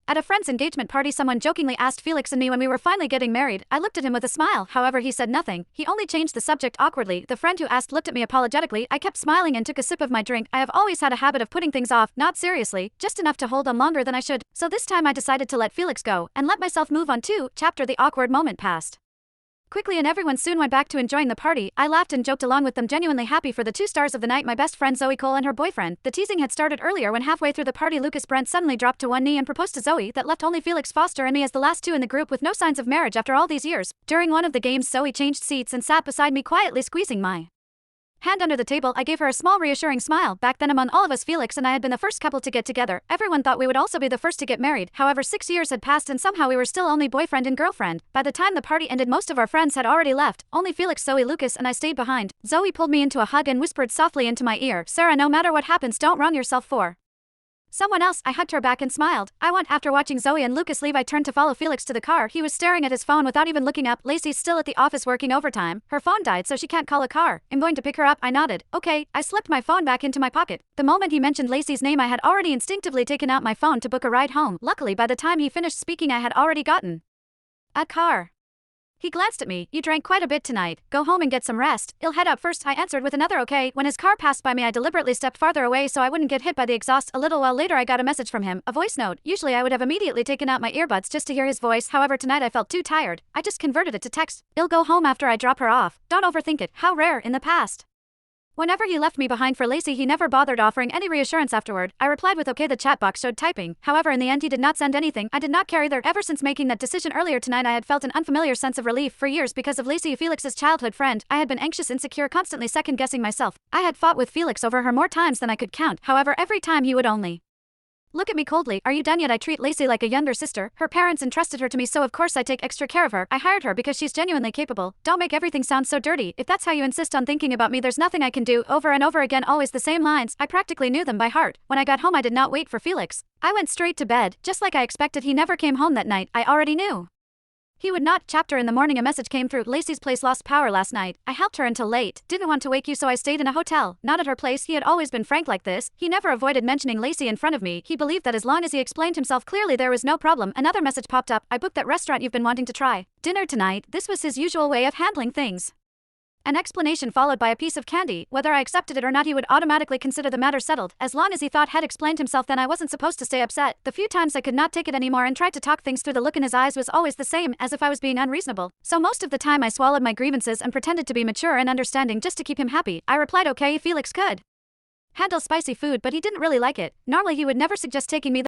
At a friend's engagement party, someone jokingly asked Felix and me when we were finally getting married. I looked at him with a smile, however he said nothing. He only changed the subject awkwardly. The friend who asked looked at me apologetically. I kept smiling and took a sip of my drink. I have always had a habit of putting things off, not seriously, just enough to hold on longer than I should. So this time I decided to let Felix go, and let myself move on too. Chapter The awkward moment passed quickly and everyone soon went back to enjoying the party. I laughed and joked along with them, genuinely happy for the two stars of the night, my best friend Zoe Cole and her boyfriend. The teasing had started earlier when halfway through the party Lucas Brent suddenly dropped to one knee and proposed to Zoe. That left only Felix Foster and me as the last two in the group with no signs of marriage after all these years. During one of the games Zoe changed seats and sat beside me, quietly squeezing my hand under the table. I gave her a small reassuring smile. Back then among all of us, Felix and I had been the first couple to get together. Everyone thought we would also be the first to get married. However, 6 years had passed and somehow we were still only boyfriend and girlfriend. By the time the party ended, most of our friends had already left. Only Felix, Zoe, Lucas and I stayed behind. Zoe pulled me into a hug and whispered softly into my ear, "Sarah, no matter what happens, don't wrong yourself for someone else." I hugged her back and smiled. After watching Zoe and Lucas leave, I turned to follow Felix to the car. He was staring at his phone without even looking up. Lacey's still at the office working overtime. Her phone died so she can't call a car. I'm going to pick her up. I nodded. Okay. I slipped my phone back into my pocket. The moment he mentioned Lacey's name, I had already instinctively taken out my phone to book a ride home. Luckily, by the time he finished speaking, I had already gotten a car. He glanced at me. "You drank quite a bit tonight. Go home and get some rest. I'll head out first," I answered with another okay. When his car passed by me, I deliberately stepped farther away so I wouldn't get hit by the exhaust. A little while later I got a message from him, a voice note. Usually I would have immediately taken out my earbuds just to hear his voice, however tonight I felt too tired. I just converted it to text. "I'll go home after I drop her off. Don't overthink it." How rare in the past. Whenever he left me behind for Lacey, he never bothered offering any reassurance afterward. I replied with okay. The chat box showed typing. However, in the end he did not send anything. I did not care either. Ever since making that decision earlier tonight, I had felt an unfamiliar sense of relief. For years, because of Lacey, Felix's childhood friend, I had been anxious, insecure, constantly second-guessing myself. I had fought with Felix over her more times than I could count. However, every time he would only look at me coldly. "Are you done yet?" I treat Lacey like a younger sister. Her parents entrusted her to me, so of course I take extra care of her. I hired her because she's genuinely capable. Don't make everything sound so dirty. If that's how you insist on thinking about me, there's nothing I can do. Over and over again, always the same lines. I practically knew them by heart. When I got home, I did not wait for Felix. I went straight to bed. Just like I expected, he never came home that night. I already knew he would not. Chapter in the morning, a message came through. "Lacey's place lost power last night. I helped her until late. Didn't want to wake you, so I stayed in a hotel. Not at her place." He had always been frank like this. He never avoided mentioning Lacey in front of me. He believed that as long as he explained himself clearly, there was no problem. Another message popped up. "I booked that restaurant you've been wanting to try. Dinner tonight." This was his usual way of handling things. An explanation followed by a piece of candy. Whether I accepted it or not, he would automatically consider the matter settled. As long as he thought had explained himself, then I wasn't supposed to stay upset. The few times I could not take it anymore and tried to talk things through, the look in his eyes was always the same, as if I was being unreasonable. So most of the time I swallowed my grievances and pretended to be mature and understanding just to keep him happy. I replied okay. Felix could handle spicy food, but he didn't really like it. Normally he would never suggest taking me